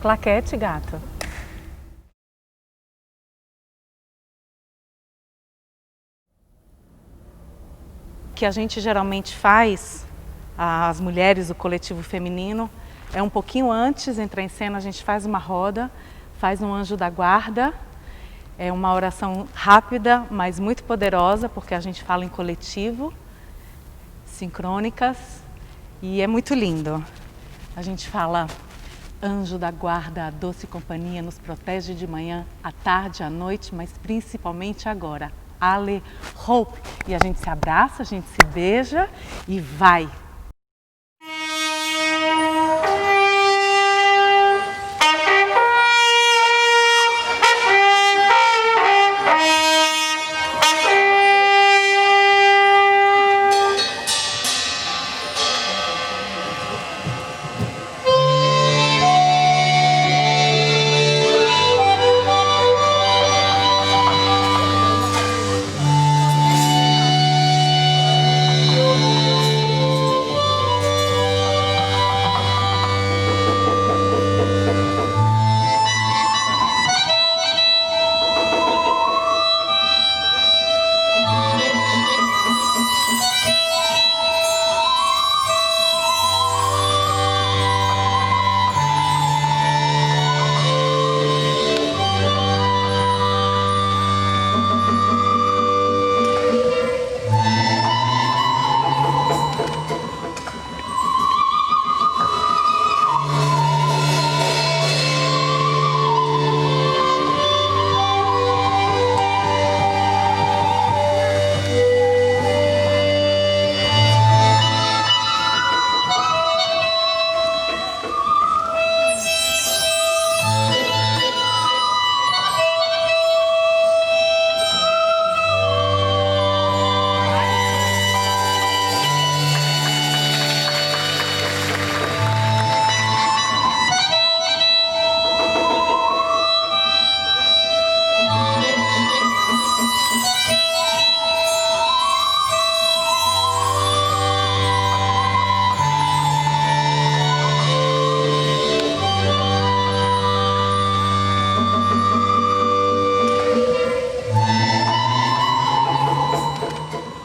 Claquete, gato. O que a gente geralmente faz, as mulheres, o coletivo feminino, é um pouquinho antes de entrar em cena, a gente faz uma roda, faz um anjo da guarda. É uma oração rápida, mas muito poderosa, porque a gente fala em coletivo, sincrônicas, e é muito lindo. A gente fala: anjo da guarda, a doce companhia nos protege de manhã, à tarde, à noite, mas principalmente agora. Ale, Hope. E a gente se abraça, a gente se beija e vai.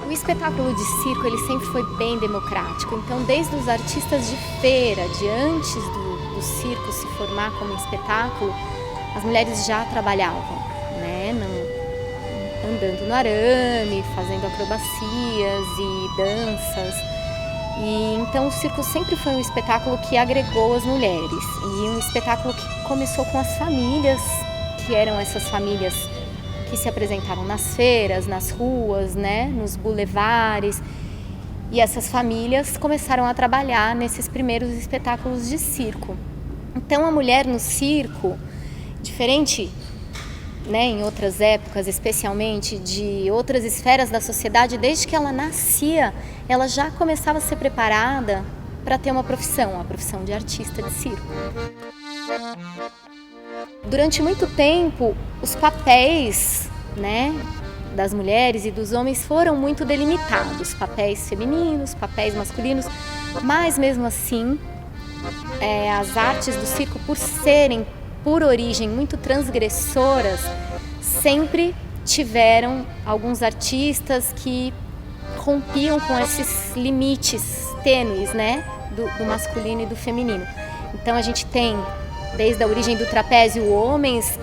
O espetáculo de circo ele sempre foi bem democrático, então desde os artistas de feira, de antes do circo se formar como espetáculo, as mulheres já trabalhavam, né, andando no arame, fazendo acrobacias e danças. E então o circo sempre foi um espetáculo que agregou as mulheres e um espetáculo que começou com as famílias, que eram essas famílias que se apresentavam nas feiras, nas ruas, né, nos bulevares. E essas famílias começaram a trabalhar nesses primeiros espetáculos de circo. Então a mulher no circo, diferente, né, em outras épocas, especialmente de outras esferas da sociedade, desde que ela nascia, ela já começava a ser preparada para ter uma profissão, a profissão de artista de circo. Durante muito tempo, os papéis, né, das mulheres e dos homens foram muito delimitados, papéis femininos, papéis masculinos, mas mesmo assim, as artes do circo, por serem, por origem, muito transgressoras, sempre tiveram alguns artistas que rompiam com esses limites tênues, né, do masculino e do feminino. Então a gente tem, desde a origem do trapézio, homens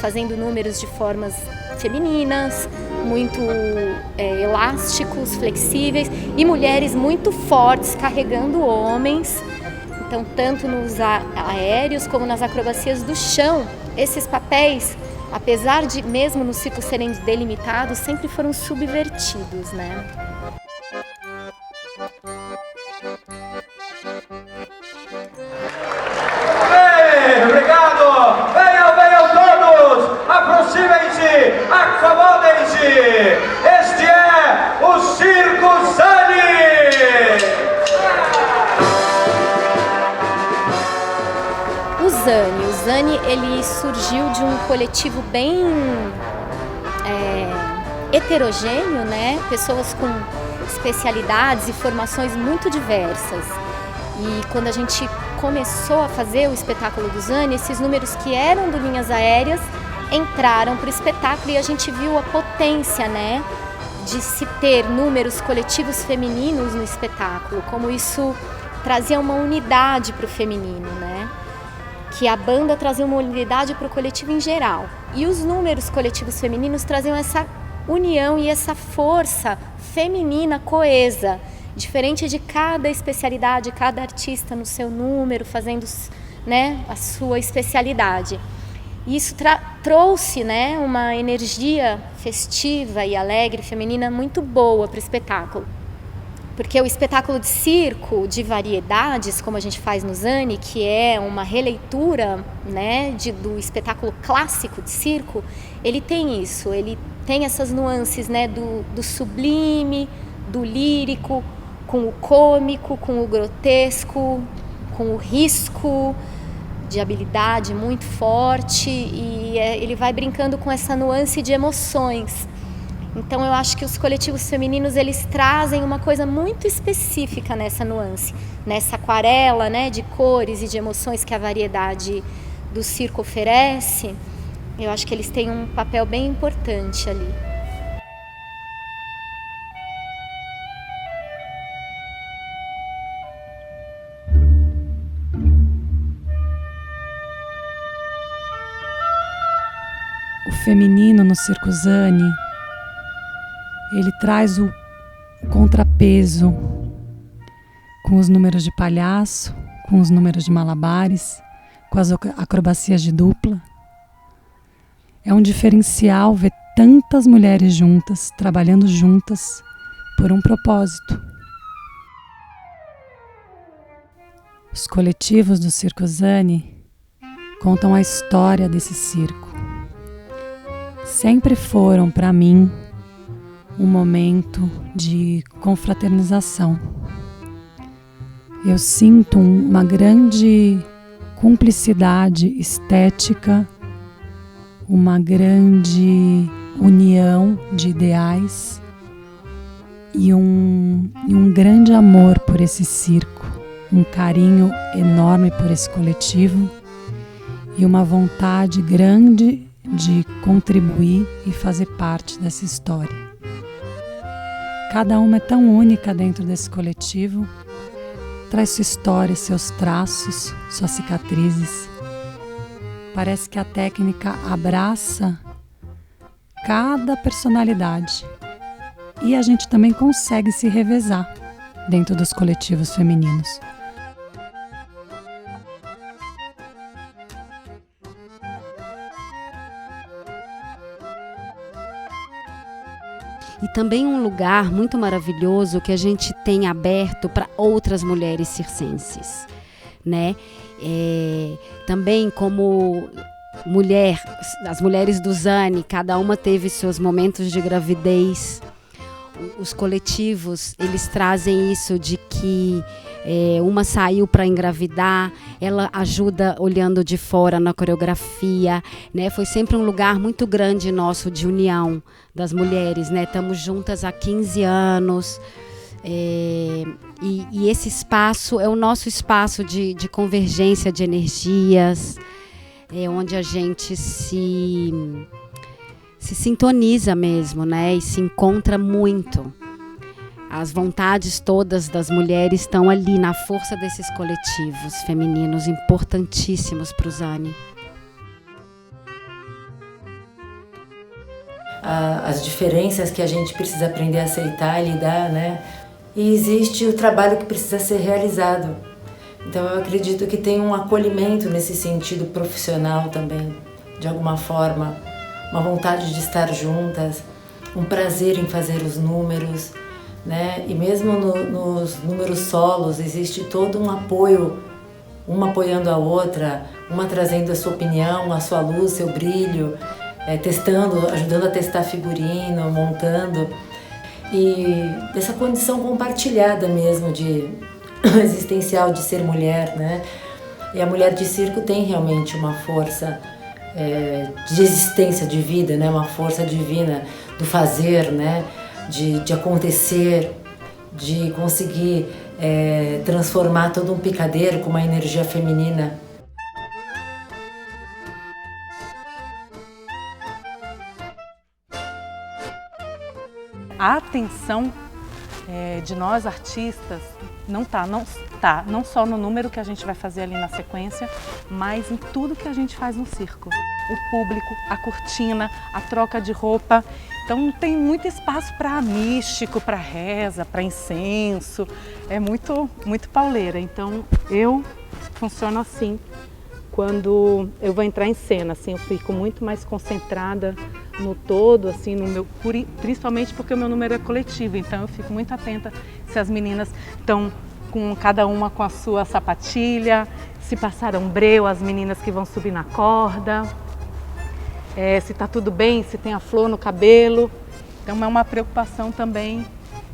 fazendo números de formas femininas, muito elásticos, flexíveis, e mulheres muito fortes carregando homens. Então, tanto nos aéreos como nas acrobacias do chão, esses papéis, apesar de mesmo no circo serem delimitados, sempre foram subvertidos, né? Obrigado! Venham todos! Aproximem-se! Acomodem-se! Este é o Circo Zani! O Zani, ele surgiu de um coletivo bem heterogêneo, né? Pessoas com especialidades e formações muito diversas. E quando a gente começou a fazer o espetáculo do Zani, esses números que eram do Linhas Aéreas entraram para o espetáculo e a gente viu a potência, né, de se ter números coletivos femininos no espetáculo, como isso trazia uma unidade para o feminino, né? Que a banda trazia uma unidade para o coletivo em geral. E os números coletivos femininos traziam essa união e essa força feminina coesa, diferente de cada especialidade, cada artista no seu número, fazendo, né, a sua especialidade. E isso trouxe, né, uma energia festiva e alegre, feminina, muito boa para o espetáculo. Porque o espetáculo de circo, de variedades, como a gente faz no Zani, que é uma releitura, né, do espetáculo clássico de circo, ele tem isso, ele tem essas nuances, né, do sublime, do lírico, com o cômico, com o grotesco, com o risco de habilidade muito forte, e ele vai brincando com essa nuance de emoções. Então eu acho que os coletivos femininos, eles trazem uma coisa muito específica nessa nuance, nessa aquarela, né, de cores e de emoções que a variedade do circo oferece. Eu acho que eles têm um papel bem importante ali. O feminino no Circo Zani, ele traz o contrapeso com os números de palhaço, com os números de malabares, com as acrobacias de dupla. É um diferencial ver tantas mulheres juntas, trabalhando juntas por um propósito. Os coletivos do Circo Zani contam a história desse circo. Sempre foram, para mim, um momento de confraternização. Eu sinto uma grande cumplicidade estética, uma grande união de ideais e um grande amor por esse circo, um carinho enorme por esse coletivo e uma vontade grande de contribuir e fazer parte dessa história. Cada uma é tão única dentro desse coletivo, traz sua história, seus traços, suas cicatrizes. Parece que a técnica abraça cada personalidade e a gente também consegue se revezar dentro dos coletivos femininos. E também um lugar muito maravilhoso que a gente tem aberto para outras mulheres circenses, né? Também como mulher, as mulheres do Zani, cada uma teve seus momentos de gravidez. Os coletivos, eles trazem isso de que uma saiu para engravidar, ela ajuda olhando de fora na coreografia, né? Foi sempre um lugar muito grande nosso de união das mulheres, né? Estamos juntas há 15 anos e esse espaço é o nosso espaço de convergência de energias, onde a gente se sintoniza mesmo, né? E se encontra muito. As vontades todas das mulheres estão ali na força desses coletivos femininos importantíssimos para o Zani. As diferenças que a gente precisa aprender a aceitar e lidar, né? E existe o trabalho que precisa ser realizado. Então eu acredito que tem um acolhimento nesse sentido profissional também, de alguma forma, uma vontade de estar juntas, um prazer em fazer os números, né? E mesmo nos números solos existe todo um apoio, uma apoiando a outra, uma trazendo a sua opinião, a sua luz, seu brilho, testando, ajudando a testar figurino, montando. E dessa condição compartilhada mesmo de existencial de ser mulher, né? E a mulher de circo tem realmente uma força de existência, de vida, né? Uma força divina do fazer, né? De acontecer, de conseguir transformar todo um picadeiro com uma energia feminina. A atenção de nós artistas não só no número que a gente vai fazer ali na sequência, mas em tudo que a gente faz no circo. O público, a cortina, a troca de roupa. Então tem muito espaço para místico, para reza, para incenso. É muito pauleira. Então eu funciono assim. Quando eu vou entrar em cena, assim, eu fico muito mais concentrada no todo, assim, principalmente porque o meu número é coletivo, então eu fico muito atenta se as meninas estão com cada uma com a sua sapatilha, se passaram breu, as meninas que vão subir na corda, se está tudo bem, se tem a flor no cabelo. Então é uma preocupação também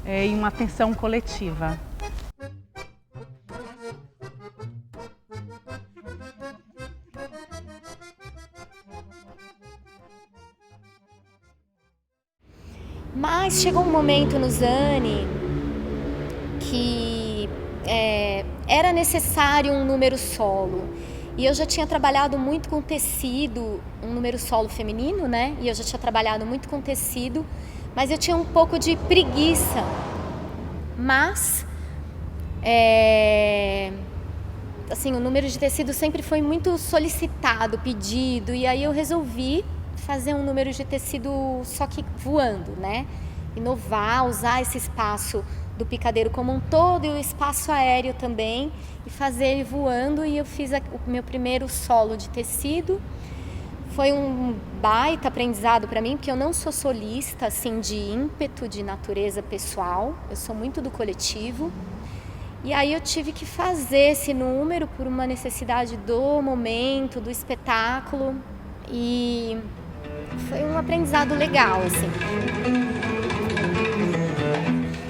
e uma atenção coletiva. Mas chegou um momento no Zani que era necessário um número solo. E eu já tinha trabalhado muito com tecido, um número solo feminino, né? E eu já tinha trabalhado muito com tecido, mas eu tinha um pouco de preguiça. Mas, assim, o número de tecido sempre foi muito solicitado, pedido, e aí eu resolvi fazer um número de tecido só que voando, né? Inovar, usar esse espaço do picadeiro como um todo e o espaço aéreo também e fazer ele voando. E eu fiz o meu primeiro solo de tecido. Foi um baita aprendizado para mim, porque eu não sou solista assim de ímpeto, de natureza pessoal. Eu sou muito do coletivo. E aí eu tive que fazer esse número por uma necessidade do momento, do espetáculo. E foi um aprendizado legal, assim.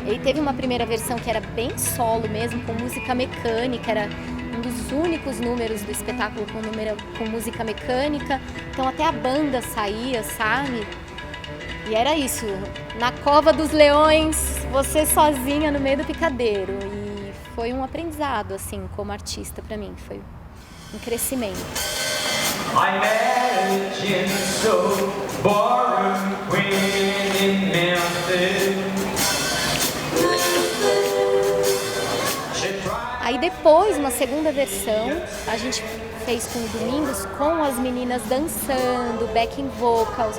Ele teve uma primeira versão que era bem solo mesmo, com música mecânica, era um dos únicos números do espetáculo com música mecânica, então até a banda saía, sabe? E era isso, na Cova dos Leões, você sozinha no meio do picadeiro. E foi um aprendizado, assim, como artista pra mim, foi um crescimento. I imagine so boring when in Memphis. Aí depois, uma segunda versão, a gente fez com o Domingos, com as meninas dançando, backing vocals.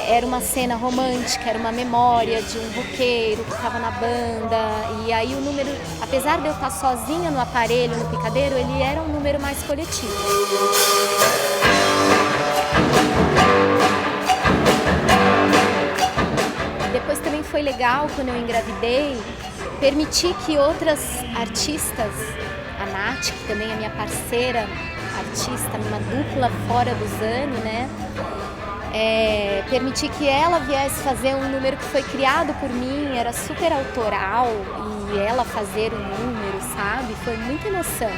Era uma cena romântica, era uma memória de um roqueiro que estava na banda. E aí o número, apesar de eu estar sozinha no aparelho, no picadeiro, ele era um número mais coletivo. Depois também foi legal, quando eu engravidei, permitir que outras artistas, a Nath, que também é minha parceira artista, uma dupla fora do Zani, né? Permitir que ela viesse fazer um número que foi criado por mim, era super autoral, e ela fazer o número, sabe? Foi muita emoção,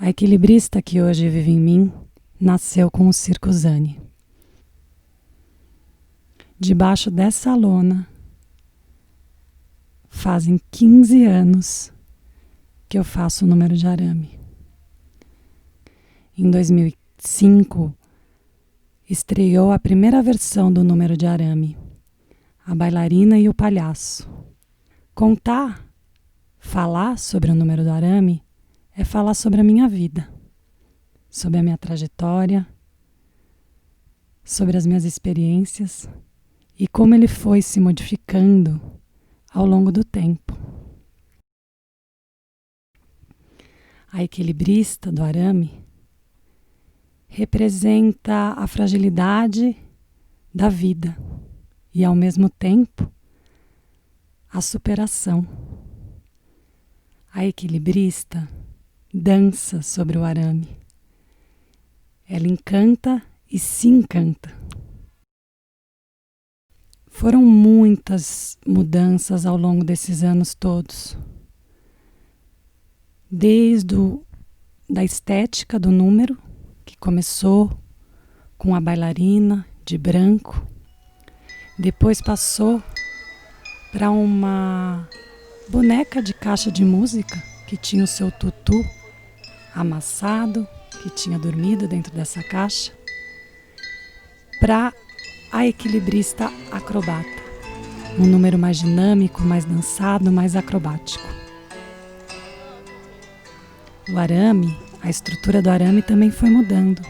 A equilibrista que hoje vive em mim nasceu com o Circo Zani. Debaixo dessa lona, fazem 15 anos que eu faço o número de arame. Em 2005, estreou a primeira versão do número de arame, A Bailarina e o Palhaço. Falar sobre o número do arame é falar sobre a minha vida, sobre a minha trajetória, sobre as minhas experiências e como ele foi se modificando ao longo do tempo. A equilibrista do arame representa a fragilidade da vida e, ao mesmo tempo, a superação. A equilibrista dança sobre o arame. Ela encanta e se encanta. Foram muitas mudanças ao longo desses anos todos. Desde da estética do número, que começou com a bailarina de branco, depois passou para uma boneca de caixa de música que tinha o seu tutu amassado, que tinha dormido dentro dessa caixa, para a equilibrista acrobata, um número mais dinâmico, mais dançado, mais acrobático. O arame, a estrutura do arame também foi mudando.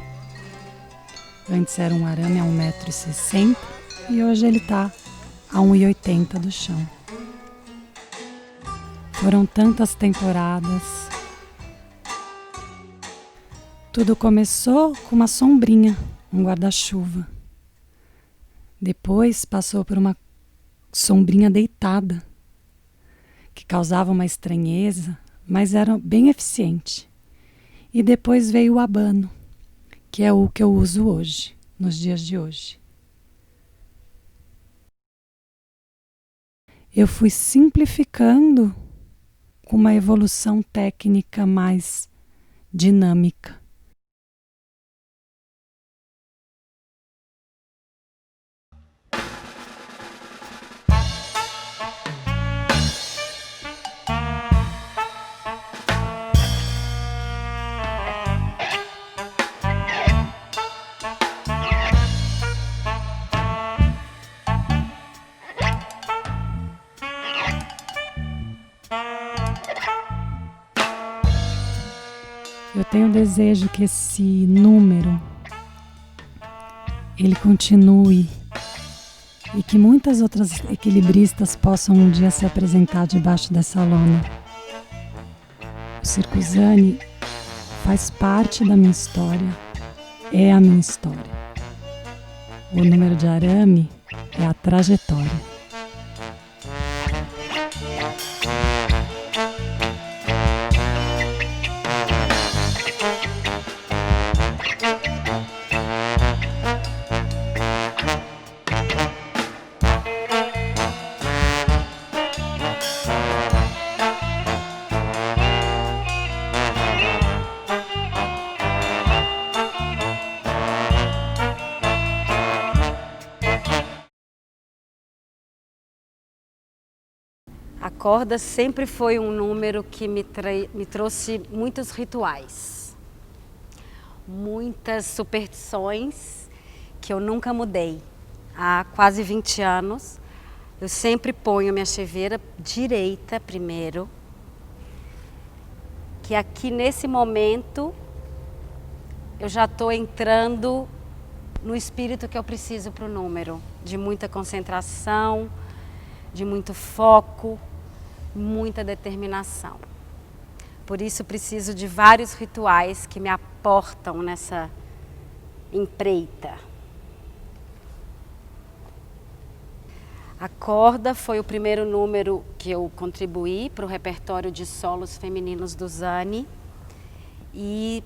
Antes era um arame a 1,60 m e hoje ele está a 1,80 m do chão. Foram tantas temporadas. Tudo começou com uma sombrinha, um guarda-chuva. Depois passou por uma sombrinha deitada, que causava uma estranheza, mas era bem eficiente. E depois veio o abano, que é o que eu uso hoje, nos dias de hoje. Eu fui simplificando com uma evolução técnica mais dinâmica. Eu tenho desejo que esse número ele continue e que muitas outras equilibristas possam um dia se apresentar debaixo dessa lona. O Circuzane faz parte da minha história, é a minha história. O número de arame é a trajetória. A corda sempre foi um número que me trouxe muitos rituais, muitas superstições que eu nunca mudei. Há quase 20 anos, eu sempre ponho minha cheveira direita primeiro, que aqui nesse momento eu já estou entrando no espírito que eu preciso para o número, de muita concentração, de muito foco, muita determinação. Por isso preciso de vários rituais que me aportam nessa empreita. A corda foi o primeiro número que eu contribuí para o repertório de solos femininos do Zani e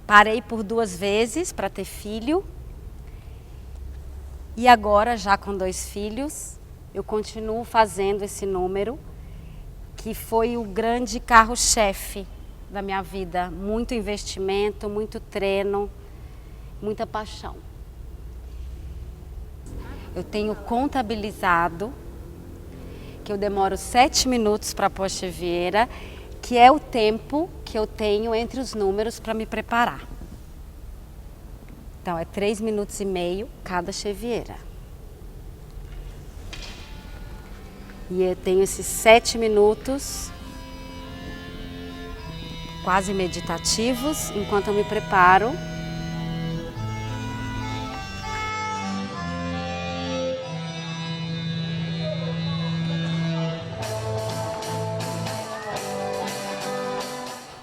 parei por 2 vezes para ter filho e agora, já com 2 filhos, eu continuo fazendo esse número, que foi o grande carro-chefe da minha vida. Muito investimento, muito treino, muita paixão. Eu tenho contabilizado que eu demoro 7 minutos para pôr a cheveira, que é o tempo que eu tenho entre os números para me preparar. Então é 3,5 minutos cada chevieira. E eu tenho esses 7 minutos quase meditativos enquanto eu me preparo.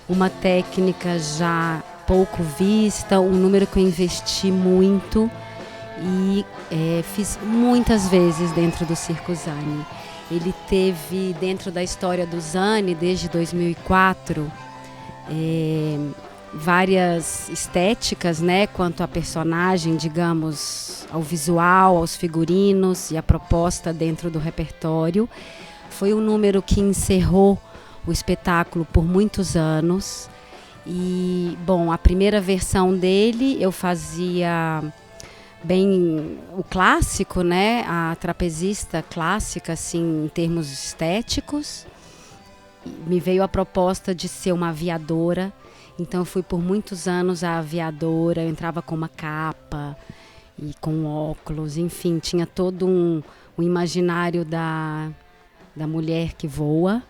Uma técnica já pouco vista, um número que eu investi muito e fiz muitas vezes dentro do Circuzane. Ele teve, dentro da história do Zani, desde 2004, várias estéticas, né, quanto à personagem, digamos, ao visual, aos figurinos e a proposta dentro do repertório. Foi um número que encerrou o espetáculo por muitos anos. E, bom, a primeira versão dele eu fazia bem o clássico, né, a trapezista clássica, assim, em termos estéticos. Me veio a proposta de ser uma aviadora, então eu fui por muitos anos a aviadora, eu entrava com uma capa e com óculos, enfim, tinha todo um imaginário da mulher que voa,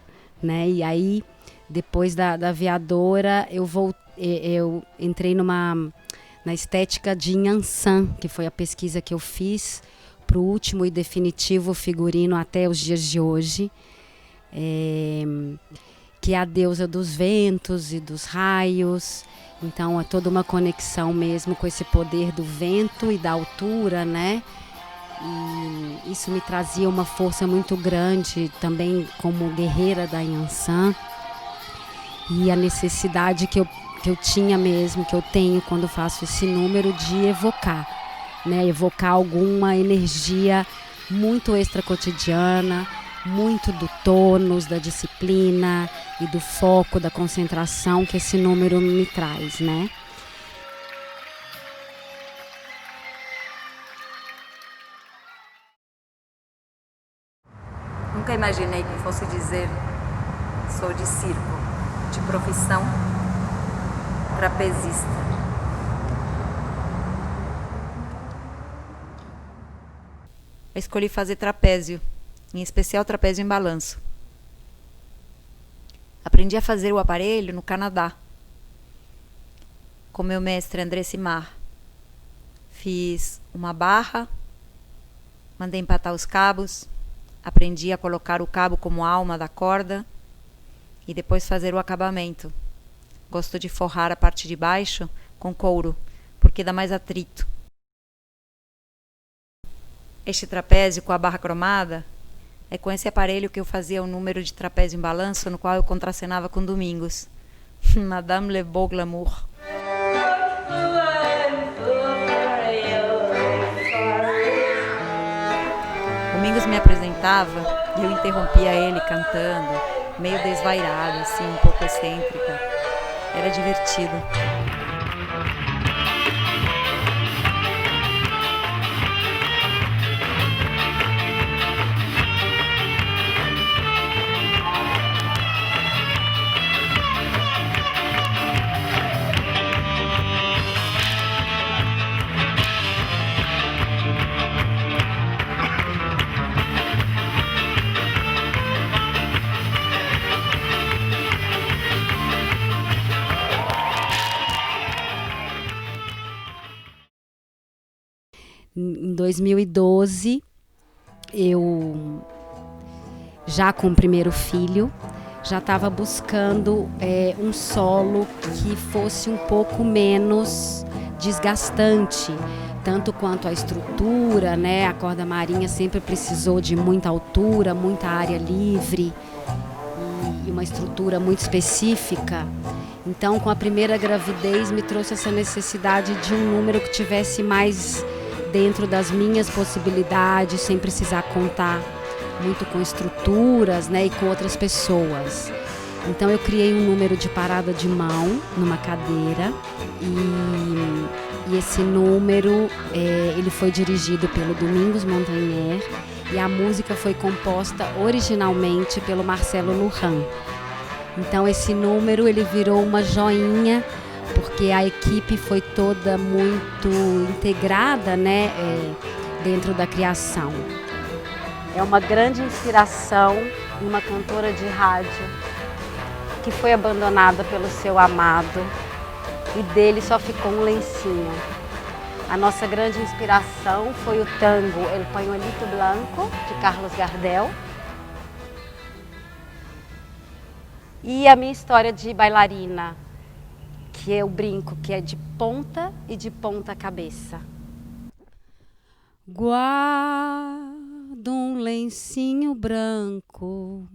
né? E aí, depois da aviadora, eu entrei na estética de Nhansan, que foi a pesquisa que eu fiz para o último e definitivo figurino até os dias de hoje, que é a deusa dos ventos e dos raios. Então é toda uma conexão mesmo com esse poder do vento e da altura, né? E isso me trazia uma força muito grande também como guerreira da Nhansan, e a necessidade que eu tinha mesmo, que eu tenho quando faço esse número, de evocar, né? Evocar alguma energia muito extracotidiana, muito do tônus, da disciplina e do foco, da concentração que esse número me traz, né? Nunca imaginei que fosse dizer sou de circo, de profissão trapezista. Eu escolhi fazer trapézio, em especial trapézio em balanço. Aprendi a fazer o aparelho no Canadá, com meu mestre André Simard. Fiz uma barra, mandei empatar os cabos, aprendi a colocar o cabo como alma da corda e depois fazer o acabamento. Gosto de forrar a parte de baixo com couro, porque dá mais atrito. Este trapézio com a barra cromada é com esse aparelho que eu fazia o número de trapézio em balanço, no qual eu contracenava com Domingos. Madame Le Beau Glamour. Domingos me apresentava e eu interrompia ele cantando, meio desvairada, assim, um pouco excêntrica. Era divertido. Em 2012, eu, já com o primeiro filho, já estava buscando um solo que fosse um pouco menos desgastante, tanto quanto a estrutura, né? A corda marinha sempre precisou de muita altura, muita área livre e uma estrutura muito específica. Então, com a primeira gravidez, me trouxe essa necessidade de um número que tivesse mais dentro das minhas possibilidades, sem precisar contar muito com estruturas, né, e com outras pessoas. Então eu criei um número de parada de mão numa cadeira e esse número ele foi dirigido pelo Domingos Montagnier e a música foi composta originalmente pelo Marcelo Lujan. Então esse número ele virou uma joinha, porque a equipe foi toda muito integrada, né, dentro da criação. É uma grande inspiração em uma cantora de rádio que foi abandonada pelo seu amado e dele só ficou um lencinho. A nossa grande inspiração foi o tango El Pañuelito Blanco, de Carlos Gardel. E a minha história de bailarina, que é o brinco, que é de ponta e de ponta cabeça. Guardo um lencinho branco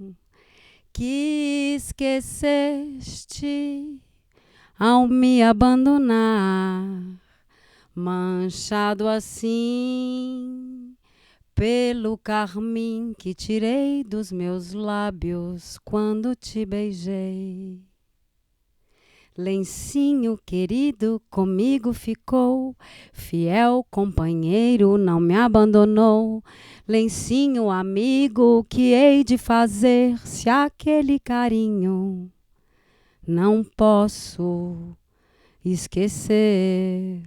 que esqueceste ao me abandonar, manchado assim pelo carmim que tirei dos meus lábios quando te beijei. Lencinho querido comigo ficou, fiel companheiro não me abandonou. Lencinho amigo, que hei de fazer se aquele carinho não posso esquecer?